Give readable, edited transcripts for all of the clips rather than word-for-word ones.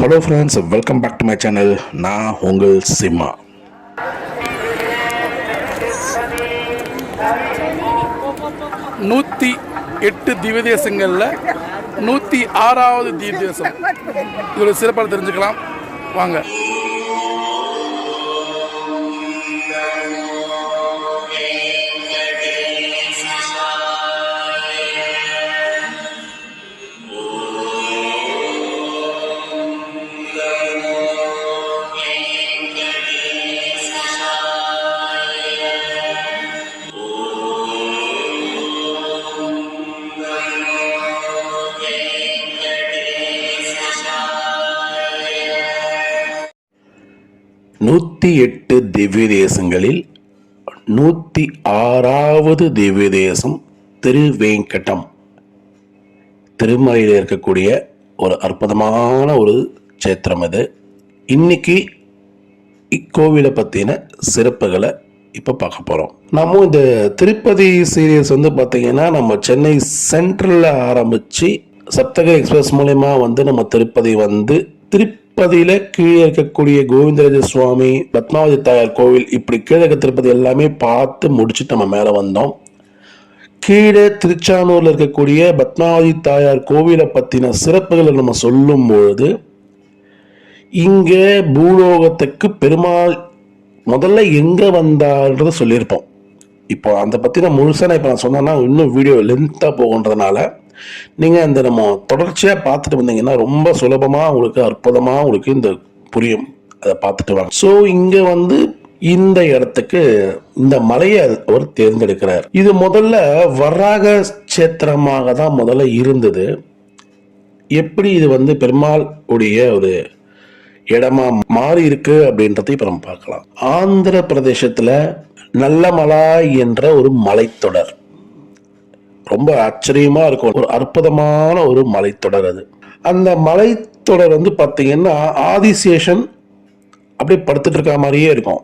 Hello friends, welcome back to my channel. நான் உங்கள் சிம்மா. நூற்றி 8 திவ்ய தேசங்களில் 106வது திவ்ய தேசம். இதோட சிறப்பாக தெரிஞ்சுக்கலாம் வாங்க. நூற்றி 8 திவ்ய தேசங்களில் 106வது திவ்ய தேசம் திருவேங்கடம். திருமலையில் இருக்கக்கூடிய ஒரு அற்புதமான ஒரு சேத்திரம் இது. இன்னைக்கு இக்கோவிலை பற்றின சிறப்புகளை இப்போ பார்க்க போகிறோம். நம்ம இந்த திருப்பதி சீரியஸ் பார்த்தீங்கன்னா நம்ம சென்னை சென்ட்ரலில் ஆரம்பித்து சப்தகிரி எக்ஸ்பிரஸ் மூலயமா நம்ம திருப்பதி திருப்பதியில் கீழே இருக்கக்கூடிய கோவிந்தராஜ சுவாமி, பத்மாவதி தாயார் கோவில், இப்படி கீழே இருக்க திருப்பதி எல்லாமே பார்த்து முடிச்சுட்டு நம்ம மேலே வந்தோம். கீழே திருச்சானூரில் இருக்கக்கூடிய பத்மாவதி தாயார் கோவிலை பற்றின சிறப்புகளை நம்ம சொல்லும் பொழுது இங்கே பூலோகத்துக்கு பெருமாள் முதல்ல எங்கே வந்தார்ன்றதை சொல்லியிருப்போம். இப்போ அதை பற்றி நான் முழுசாக இப்போ நான் சொன்னேன்னா இன்னும் வீடியோ லென்த்தாக போகுன்றதுனால நீங்கள் அந்த நம்ம தொடர்ச்சியாக பார்த்துட்டு வந்தீங்கன்னா ரொம்ப சுலபமாக உங்களுக்கு அற்புதமாக உங்களுக்கு இந்த புரியும். அதை பார்த்துட்டு வாங்க. ஸோ இங்கே இந்த இடத்துக்கு இந்த மலையை அவர் தேர்ந்தெடுக்கிறார். இது முதல்ல வராக சேத்திரமாக தான் முதல்ல இருந்தது. எப்படி இது பெருமாள் உடைய ஒரு இடமா மாறி இருக்கு அப்படின்றத இப்ப நம்ம பார்க்கலாம். ஆந்திர பிரதேசத்துல நல்லமலாய் என்ற ஒரு மலைத்தொடர், ரொம்ப ஆச்சரியமா இருக்கும், ஒரு அற்புதமான ஒரு மலைத்தொடர். அது அந்த மலைத்தொடர் பாத்தீங்கன்னா ஆதிசேஷன் அப்படியே படுத்துட்டு இருக்க மாதிரியே இருக்கும்.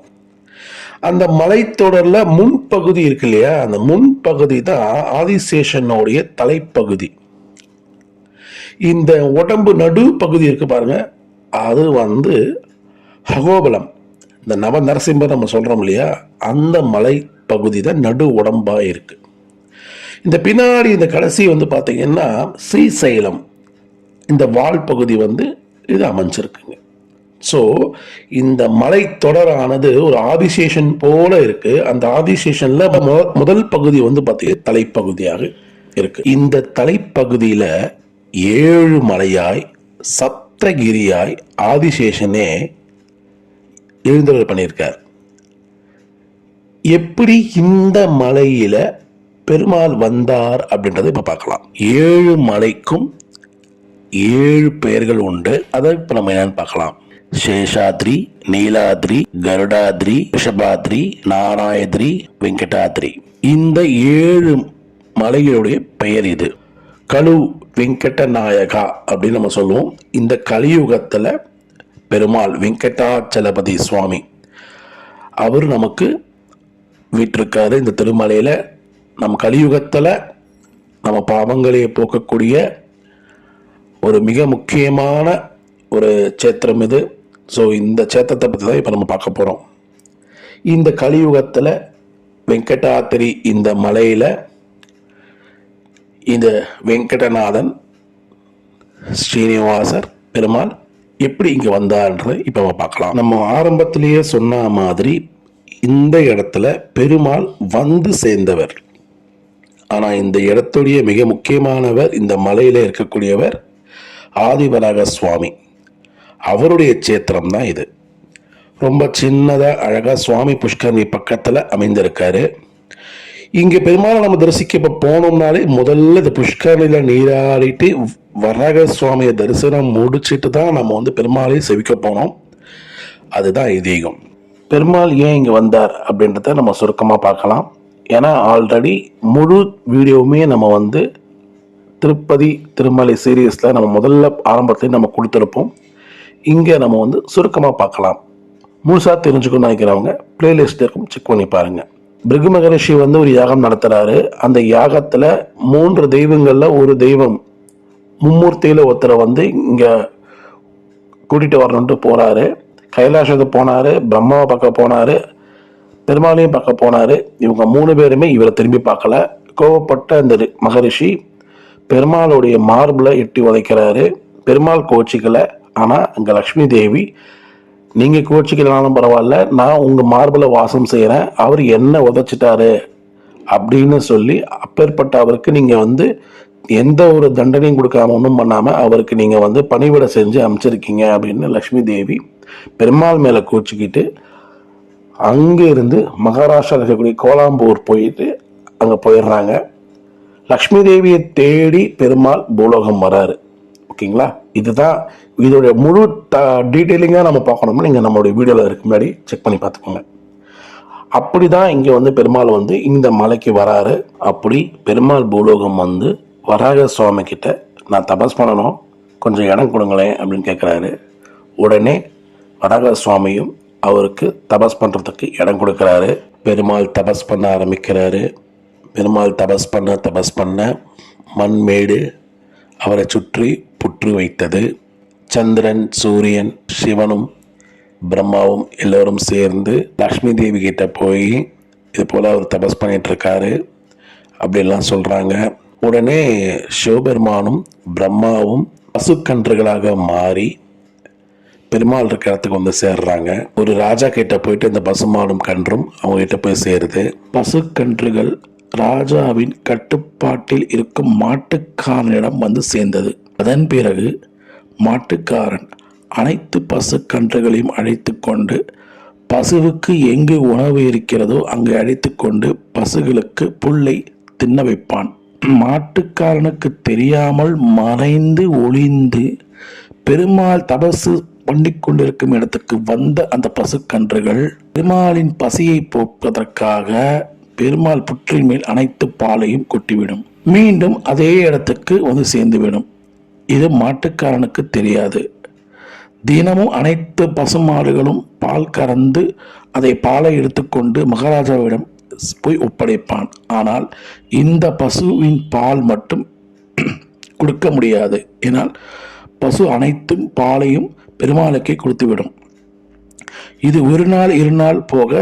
அந்த மலைத்தொடர்ல முன்பகுதி இருக்கு இல்லையா, அந்த முன்பகுதி தான் ஆதிசேஷனுடைய தலைப்பகுதி. இந்த உடம்பு நடு பகுதி இருக்கு பாருங்க, அது ஹகோபலம், இந்த நவ நரசிம்மர் நம்ம சொல்றோம் இல்லையா, அந்த மலை பகுதி தான் நடு உடம்பா இருக்கு. இந்த பின்னாடி இந்த கடைசி பார்த்தீங்கன்னா ஸ்ரீசைலம், இந்த வால் பகுதி இது அமைஞ்சிருக்குங்க. ஸோ இந்த மலை தொடரானது ஒரு ஆதிசேஷன் போல இருக்கு. அந்த ஆதிசேஷன்ல முதல் பகுதி பார்த்தீங்கன்னா தலைப்பகுதியாக இருக்கு. இந்த தலைப்பகுதியில 7 மலையாய் சப்தகிரியாய் ஆதிசேஷனே எழுந்தருள் பண்ணியிருக்கார். எப்படி இந்த மலையில பெருமாள் வந்தார் அப்படின்றத இப்ப பார்க்கலாம். 7 மலைக்கும் 7 பெயர்கள் உண்டு. அதை இப்ப நம்ம என்னன்னு பார்க்கலாம். சேஷாத்ரி, நீலாத்ரி, கருடாத்ரி, ரிஷபாத்ரி, நாராயத்ரி, வெங்கடாத்ரி. இந்த 7 மலைகளுடைய பெயர் இது. கலு வெங்கட நாயகா அப்படின்னு நம்ம சொல்லுவோம். இந்த கலியுகத்துல பெருமாள் வெங்கடாச்சலபதி சுவாமி அவர் நமக்கு வீட்டிருக்காரு. இந்த திருமலையில நம்ம கலியுகத்துல நம்ம பாவங்களையே போக்கக்கூடிய ஒரு மிக முக்கியமான ஒரு சேத்திரம் இது. ஸோ இந்த சேத்திரத்தை பற்றி தான் இப்போ நம்ம பார்க்க போகிறோம். இந்த கலியுகத்தில் வெங்கடாத்திரி இந்த மலையில் இந்த வெங்கடநாதன் ஸ்ரீனிவாசர் பெருமாள் எப்படி இங்கே வந்தார்ன்றதை இப்போ நம்ம பார்க்கலாம். நம்ம ஆரம்பத்திலேயே சொன்ன மாதிரி இந்த இடத்துல பெருமாள் சேர்ந்தவர். ஆனால் இந்த இடத்துடைய மிக முக்கியமானவர், இந்த மலையில் இருக்கக்கூடியவர் ஆதிவராக சுவாமி. அவருடைய சேத்திரம் தான் இது. ரொம்ப சின்னதாக அழகாக சுவாமி புஷ்கரணி பக்கத்தில் அமைந்திருக்காரு. இங்கே பெருமாளை நம்ம தரிசிக்க இப்போ போனோம்னாலே முதல்ல இந்த புஷ்கரணியில் நீராடிட்டு வராக சுவாமியை தரிசனம் முடிச்சுட்டு தான் நம்ம பெருமாளையும் செவிக்க போனோம். அதுதான் ஐதீகம். பெருமாள் ஏன் இங்கே வந்தார் அப்படின்றத நம்ம சுருக்கமாக பார்க்கலாம். ஏன்னா ஆல்ரெடி முழு வீடியோவுமே நம்ம திருப்பதி திருமலை சீரியஸில் நம்ம முதல்ல ஆரம்பத்துலேயும் நம்ம கொடுத்துருப்போம். இங்கே நம்ம சுருக்கமாக பார்க்கலாம். முழுசாக தெரிஞ்சுக்கணும்னு நினைக்கிறவங்க பிளேலிஸ்ட் இருக்கும், செக் பண்ணி பாருங்க. பிருகு மகரிஷி ஒரு யாகம் நடத்துறாரு. அந்த யாகத்துல 3 தெய்வங்கள்ல ஒரு தெய்வம் மும்மூர்த்தியில ஒருத்தரை இங்க கூட்டிகிட்டு வரணுன்ட்டு போகிறாரு. கைலாசத்துக்கு போனார், பிரம்மாவை பார்க்க போனார், பெருமாளையும் பார்க்க போனார். இவங்க 3 பேருமே இவரை திரும்பி பார்க்கல. கோவப்பட்ட அந்த மகரிஷி பெருமாளுடைய மார்பில் எட்டி உதைக்கிறாரு. பெருமாள் கோச்சிக்கலை. ஆனால் அங்கே லக்ஷ்மி தேவி, நீங்கள் கோச்சிக்கலனாலும் பரவாயில்ல, நான் உங்கள் மார்பில் வாசம் செய்கிறேன், அவர் என்ன உதைச்சிட்டாரு அப்படின்னு சொல்லி அப்பேற்பட்ட அவருக்கு நீங்கள் எந்த ஒரு தண்டனையும் கொடுக்காம ஒன்றும் பண்ணாமல் அவருக்கு நீங்கள் பணிவிட செஞ்சு அமைச்சிருக்கீங்க அப்படின்னு லக்ஷ்மி தேவி பெருமாள் மேலே கோச்சிக்கிட்டு அங்கே இருந்து மகாராஷ்டிரா இருக்கக்கூடிய கோலாம்பூர் போயிட்டு அங்கே போயிடுறாங்க. லக்ஷ்மி தேவியை தேடி பெருமாள் பூலோகம் வராரு. ஓகேங்களா? இதுதான் இதோடைய முழு டீட்டெயிலிங்காக நம்ம பார்க்கணும்னா நீங்கள் நம்மளுடைய வீடியோவில் இருக்க முன்னாடி செக் பண்ணி பார்த்துக்கோங்க. அப்படி தான் இங்கே பெருமாள் இந்த மலைக்கு வராரு. அப்படி பெருமாள் பூலோகம் வராக சுவாமி கிட்ட நான் தபஸ் பண்ணணும், கொஞ்சம் இடம் கொடுங்களேன் அப்படின்னு கேட்குறாரு. உடனே வராக சுவாமியும் அவருக்கு தபஸ் பண்ணுறதுக்கு இடம் கொடுக்குறாரு. பெருமாள் தபஸ் பண்ண ஆரம்பிக்கிறாரு. பெருமாள் தபஸ் பண்ண மண்மேடு அவரை சுற்றி புற்று வைத்தது. சந்திரன், சூரியன், சிவனும் பிரம்மாவும் எல்லோரும் சேர்ந்து லக்ஷ்மி தேவி கிட்ட போய் இது போல் அவர் தபஸ் பண்ணிட்டு இருக்காரு அப்படிலாம் சொல்கிறாங்க. உடனே சிவபெருமானும் பிரம்மாவும் பசுக்கன்றுகளாக மாறி பெருமாள் இருக்கிற இடத்துக்கு சேர்றாங்க. ஒரு ராஜா கிட்ட போயிட்டு இந்த பசுமாடும் கன்றும் அவங்க கிட்ட போய் சேருது. பசுக்கன்றுகள் ராஜாவின் கட்டுப்பாட்டில் இருக்கும் மாட்டுக்காரனிடம் சேர்ந்தது. அதன் பிறகு மாட்டுக்காரன் அனைத்து பசு கன்றுகளையும் அழைத்து கொண்டு பசுவுக்கு எங்கு உணவு இருக்கிறதோ அங்கு அழைத்து கொண்டு பசுகளுக்கு புல்லை தின்ன வைப்பான். மாட்டுக்காரனுக்கு தெரியாமல் மறைந்து ஒளிந்து பெருமாள் தபசு பண்ணிக்கொண்டிருக்கும் இடத்துக்கு வந்த அந்த பசுக்கன்றுகள் பெருமாளின் பசியை போக்குவதற்காக பெருமாள் புற்றின் மேல் அனைத்து பாலையும் கொட்டிவிடும். மீண்டும் அதே இடத்துக்கு சேர்ந்துவிடும். இது மாட்டுக்காரனுக்கு தெரியாது. தினமும் அனைத்து பசுமாடுகளும் பால் கறந்து அதை பாலை எடுத்துக்கொண்டு மகாராஜாவிடம் போய் ஒப்படைப்பான். ஆனால் இந்த பசுவின் பால் மட்டும் கொடுக்க முடியாது. ஏனால் பசு அனைத்தும் பாலையும் பெருமாளுக்கே கொடுத்துவிடும். இது ஒரு நாள் 2 நாள் போக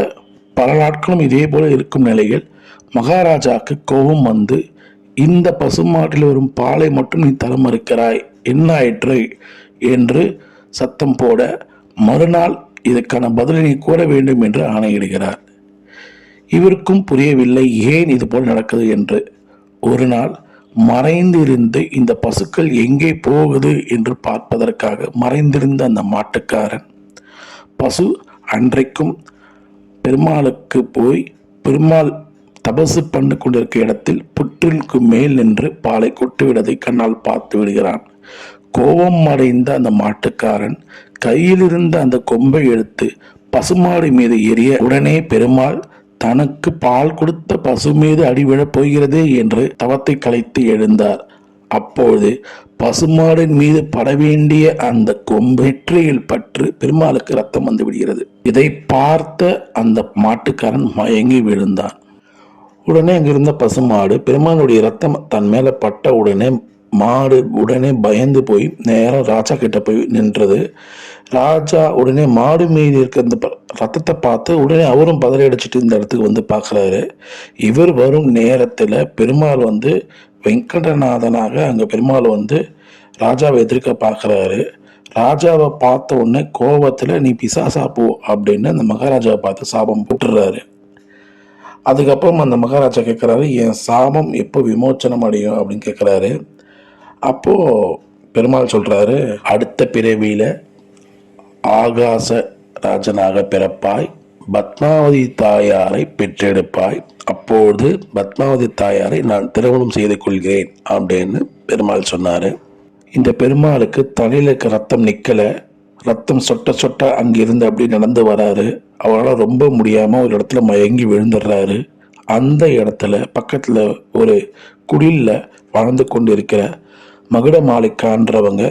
பல நாட்களும் இதே போல இருக்கும் நிலையில் மகாராஜாவுக்கு கோபம் இந்த பசுமாட்டில் வரும் பாலை மட்டும் நீ தர மறுக்கிறாய், என்ன ஆயிற்று என்று சத்தம் போட மறுநாள் இதற்கான பதிலை நீ கூற வேண்டும் என்று ஆணையிடுகிறார். இவருக்கும் புரியவில்லை ஏன் இது போல் நடக்குது என்று. ஒரு நாள் மறைந்திருந்து இந்த பசுக்கள் எங்கே போகுது என்று பார்ப்பதற்காக மறைந்திருந்த அந்த மாட்டுக்காரன் பசு அன்றைக்கும் பெருமாளுக்கு போய் பெருமாள் தபசு பண்ணி கொண்டிருக்க இடத்தில் புற்றிற்கு மேல் நின்று பாலை கொட்டுவிடதை கண்ணால் பார்த்து விடுகிறான். கோபம் அடைந்த அந்த மாட்டுக்காரன் கையிலிருந்த அந்த கொம்பை எடுத்து பசுமாடு மீது எரிய உடனே பெருமாள் தனக்கு பால் கொடுத்த பசு மீது அடிவிழப் போகிறதே என்று தவத்தை கலைத்து எழுந்தார். அப்போது பசுமாடின் மீது பட வேண்டிய அந்த கொம்பு நெற்றியில் பற்று பெருமாளுக்கு ரத்தம் வந்து விடுகிறது. இதை பார்த்த அந்த மாட்டுக்காரன் மயங்கி விழுந்தான். உடனே அங்கிருந்த பசுமாடு பெருமாளுடைய ரத்தம் தன் மேல பட்ட உடனே மாடு உடனே பயந்து போய் நேரம் ராஜா கிட்ட போய் நின்றது. ராஜா உடனே மாடு மீது இருக்க அந்த ரத்தத்தை பார்த்து உடனே அவரும் பதறி அடிச்சுட்டு இந்த இடத்துக்கு பார்க்குறாரு. இவர் வரும் நேரத்தில் பெருமாள் வெங்கடநாதனாக அங்கே பெருமாள் ராஜாவை எதிர்க்க பார்க்குறாரு. ராஜாவை பார்த்த உடனே கோபத்தில் நீ பிசாசா போ அப்படின்னு அந்த மகாராஜாவை பார்த்து சாபம் போட்டுடுறாரு. அதுக்கப்புறம் அந்த மகாராஜா கேட்குறாரு, என் சாபம் எப்போ விமோச்சனம் அடையும் அப்படின்னு கேட்குறாரு. அப்போது பெருமாள் சொல்கிறாரு, அடுத்த பிறவியில் ஆகாச ராஜனாக பிறப்பாய், பத்மாவதி தாயாரை பெற்றெடுப்பாய், அப்பொழுது பத்மாவதி தாயாரை நான் திருமணம் செய்து கொள்கிறேன் அப்படின்னு பெருமாள் சொன்னார். இந்த பெருமாளுக்கு தலையில் இருக்க ரத்தம் நிற்கலை. ரத்தம் சொட்ட சொட்ட அங்கிருந்து அப்படி நடந்து வராரு. அவரால் ரொம்ப முடியாமல் ஒரு இடத்துல மயங்கி விழுந்துடுறாரு. அந்த இடத்துல பக்கத்தில் ஒரு குடிலில் வாழ்ந்து கொண்டு இருக்கிற மகுடமாளிக்கான்றவங்க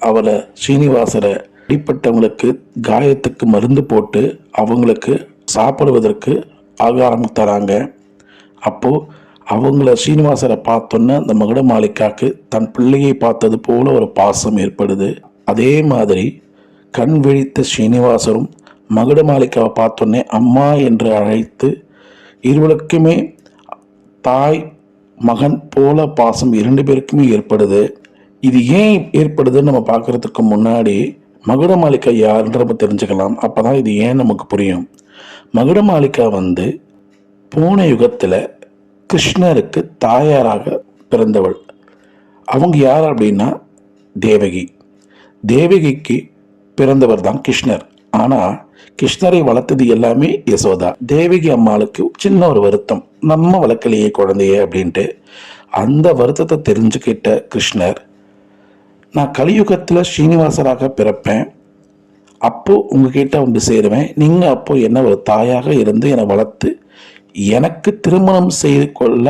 அவரை ஸ்ரீனிவாசரை அடிப்பட்டவங்களுக்கு காயத்துக்கு மருந்து போட்டு அவங்களுக்கு சாப்பிடுவதற்கு ஆகாரம் தராங்க. அப்போது அவங்கள ஸ்ரீனிவாசரை பார்த்தோன்னே அந்த மகுடமாளிக்காக்கு தன் பிள்ளையை பார்த்தது போல ஒரு பாசம் ஏற்படுது. அதே மாதிரி கண் விழித்த ஸ்ரீனிவாசரும் மகுடமாளிகாவை பார்த்தோன்னே அம்மா என்று அழைத்து இருவருக்குமே தாய் மகன் போல பாசம் 2 பேருக்குமே ஏற்படுது. இது ஏன் ஏற்படுதுன்னு நம்ம பார்க்கறதுக்கு முன்னாடி மகுடமாளிகா யாருன்ற நம்ம தெரிஞ்சுக்கலாம். அப்பதான் இது ஏன் நமக்கு புரியும். மகுடமாளிகா போன யுகத்தில் கிருஷ்ணருக்கு தாயாராக பிறந்தவள். அவங்க யார் அப்படின்னா தேவகி. தேவகிக்கு பிறந்தவர் தான் கிருஷ்ணர். ஆனால் கிருஷ்ணரை வளர்த்தது எல்லாமே யசோதா. தேவகி அம்மாளுக்கு சின்ன ஒரு வருத்தம், நம்ம வளர்க்கலையே குழந்தைய அப்படின்ட்டு. அந்த வருத்தத்தை தெரிஞ்சுக்கிட்ட கிருஷ்ணர், நான் கலியுகத்தில் ஸ்ரீனிவாசராக பிறப்பேன், அப்போ உங்ககிட்ட சேருவேன், நீங்கள் அப்போ என்ன ஒரு தாயாக இருந்து என்னை வளர்த்து எனக்கு திருமணம் செய்து கொள்ள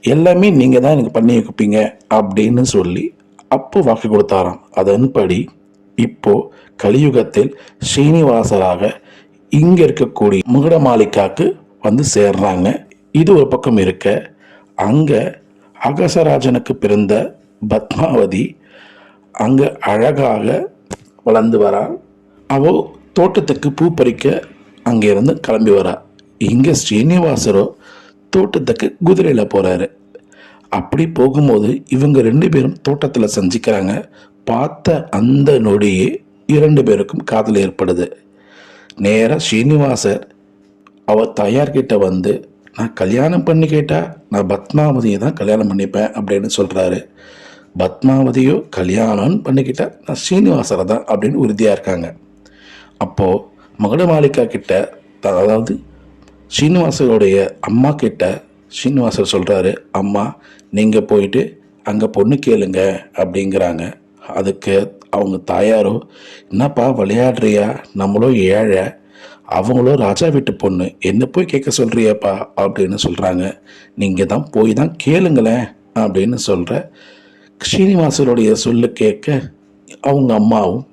எல்லாமே நீங்கள் தான் எனக்கு பண்ணி வைப்பீங்க அப்படின்னு சொல்லி அப்போ வாக்கு கொடுத்தாராம். அதன்படி இப்போ கலியுகத்தில் ஸ்ரீனிவாசராக இங்க இருக்கக்கூடிய மகுடமாளிகாக்கு சேர்றாங்க. இது ஒரு பக்கம் இருக்க, அங்க அகசராஜனுக்கு பிறந்த பத்மாவதி அங்க அழகாக வளர்ந்து வரா. அவ தோட்டத்துக்கு பூ பறிக்க அங்கிருந்து கிளம்பி வரா. இங்க ஸ்ரீனிவாசரோ தோட்டத்துக்கு குதிரையில போறாரு. அப்படி போகும்போது இவங்க 2 பேரும் தோட்டத்துல சந்திக்கிறாங்க. பார்த்த அந்த நொடியே 2 பேருக்கும் காதல் ஏற்படுது. நேரா ஸ்ரீனிவாசர் அவர் தாயார்கிட்ட நான் கல்யாணம் பண்ணி கேட்டா நான் பத்மாவதியை தான் கல்யாணம் பண்ணிப்பேன் அப்படின்னு சொல்றாரு. பத்மாவதியோ கல்யாணம் பண்ணிக்கிட்டா நான் ஸ்ரீனிவாசரை தான் அப்படின்னு உறுதியா இருக்காங்க. அப்போ மகுடமாளிகா கிட்ட, அதாவது ஸ்ரீனிவாசருடைய அம்மா கிட்ட ஸ்ரீனிவாசர் சொல்றாரு, அம்மா நீங்க போயிட்டு அங்க பொண்ணு கேளுங்க அப்படிங்கிறாங்க. அதுக்கு அவங்க தாயாரோ, என்னப்பா விளையாடுறியா, நம்மளும் ஏழை, அவங்களோ ராஜா வீட்டு பொண்ணு, என்ன போய் கேட்க சொல்றியப்பா அப்படின்னு சொல்றாங்க. நீங்க தான் போய் தான் கேளுங்களேன் அப்படின்னு சொல்ற ஸ்ரீனிவாசருடைய சொல்லு கேட்க அவங்க அம்மாவும்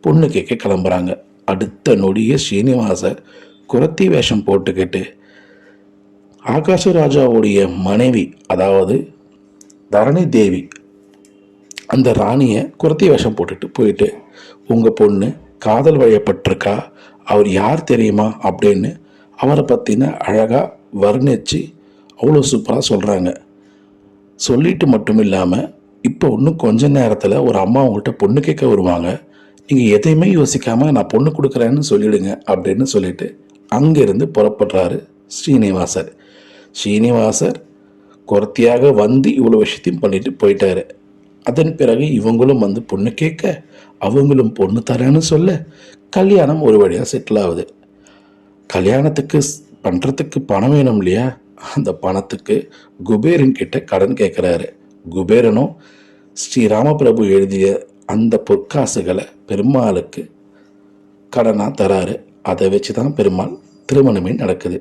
பொண்ணு கேட்க கிளம்புறாங்க. அடுத்த நொடியே ஸ்ரீனிவாசர் குரத்தி வேஷம் போட்டுக்கிட்டு ஆகாசராஜாவுடைய மனைவி, அதாவது தரணி தேவி, அந்த ராணியை குரத்தி வேஷம் போட்டுட்டு போயிட்டு, உங்கள் பொண்ணு காதல் வயப்பட்டிருக்கா, அவர் யார் தெரியுமா அப்படின்னு அவரை பற்றின அழகாக வர்ணித்து அவ்வளோ சூப்பராக சொல்கிறாங்க. சொல்லிட்டு மட்டும் இல்லாமல், இப்போ இன்னும் கொஞ்ச நேரத்தில் ஒரு அம்மா உங்கள்கிட்ட பொண்ணு கேட்க வருவாங்க, நீங்கள் எதையுமே யோசிக்காமல் நான் பொண்ணு கொடுக்குறேன்னு சொல்லிடுங்க அப்படின்னு சொல்லிட்டு அங்கேருந்து புறப்படுறாரு ஸ்ரீனிவாசர். ஸ்ரீனிவாசர் குரத்தியாக இவ்வளோ விஷயத்தையும் பண்ணிட்டு போயிட்டாரு. அதன் பிறகு இவங்களும் பொண்ணு கேட்க, அவங்களும் பொண்ணு தரேன்னு சொல்ல கல்யாணம் ஒரு வழியாக செட்டில் ஆகுது. கல்யாணத்துக்கு பண்ணுறதுக்கு பணம் வேணும் இல்லையா, அந்த பணத்துக்கு குபேரன் கிட்ட கடன் கேட்குறாரு. குபேரனும் ஸ்ரீராமபிரபு எழுதிய அந்த பொற்காசுகளை பெருமாளுக்கு கடனாக தராரு. அதை வச்சு தான் பெருமாள் திருமணமே நடக்குது.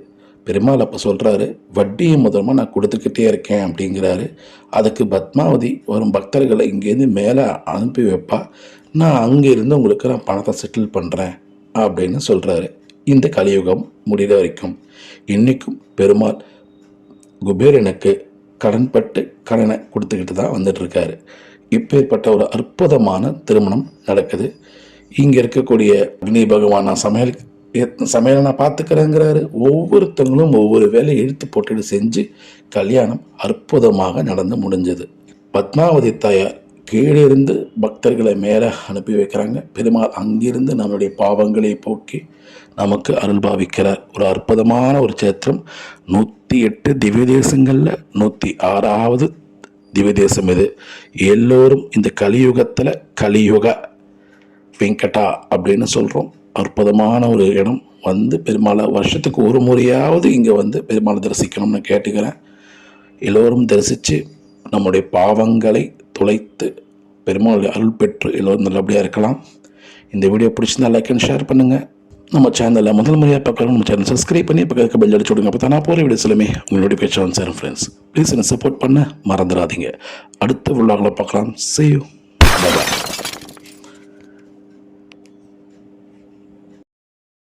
பெருமாள் அப்போ சொல்கிறாரு, வட்டியும் முதல்மா நான் கொடுத்துக்கிட்டே இருக்கேன் அப்படிங்கிறாரு. அதுக்கு பத்மாவதி வரும் பக்தர்களை இங்கேருந்து மேலே அனுப்பி வைப்பா, நான் அங்கேருந்து உங்களுக்கு நான் பணத்தை செட்டில் பண்ணுறேன் அப்படின்னு சொல்கிறாரு. இந்த கலியுகம் முடிகிற வரைக்கும் இன்றைக்கும் பெருமாள் குபேரனுக்கு கடன்பட்டு கடனை கொடுத்துக்கிட்டு தான் வந்துட்டுருக்காரு. இப்பேற்பட்ட ஒரு அற்புதமான திருமணம் நடக்குது. இங்கே இருக்கக்கூடிய அக்னி பகவான் நான் சமையலை நான் பார்த்துக்கிறேங்கிறாரு. ஒவ்வொருத்தங்களும் ஒவ்வொரு வேலையை இழுத்து போட்டுட்டு செஞ்சு கல்யாணம் அற்புதமாக நடந்து முடிஞ்சது. பத்மாவதி தாயார் கீழே இருந்து பக்தர்களை மேலே அனுப்பி வைக்கிறாங்க. பெருமாள் அங்கிருந்து நம்மளுடைய பாவங்களை போக்கி நமக்கு அருள் பாவிக்கிறார். ஒரு அற்புதமான ஒரு சேத்திரம். 108 திவ்ய தேசங்களில் 106வது திவ்ய தேசம் இது. எல்லோரும் இந்த கலியுகத்தில் கலியுக வெங்கடா அப்படின்னு சொல்கிறோம். அற்புதமான ஒரு இடம். பெருமாளை வருஷத்துக்கு ஒரு முறையாவது இங்கே பெருமாளை தரிசிக்கணும்னு கேட்டுக்கிறேன். எல்லோரும் தரிசித்து நம்முடைய பாவங்களை துளைத்து பெருமாளுடைய அருள் பெற்று எல்லோரும் நல்லபடியாக இருக்கலாம். இந்த வீடியோ பிடிச்சிருந்தா லைக் அண்ட் ஷேர் பண்ணுங்கள். நம்ம சேனலில் முதல் முறையாக பார்க்கணும், நம்ம சேனல் சப்ஸ்கிரைப் பண்ணி பக்கத்துக்கு பெல் அடிச்சு விடுங்க. அப்போ நான் போகிற வீடியோஸ் எல்லாமே உங்களுடைய பேச்சு சேரும். ஃப்ரெண்ட்ஸ் ப்ளீஸ் என்னை சப்போர்ட் பண்ண மறந்துடாதீங்க. அடுத்த விழாவில் பார்க்கலாம். See you. Bye bye.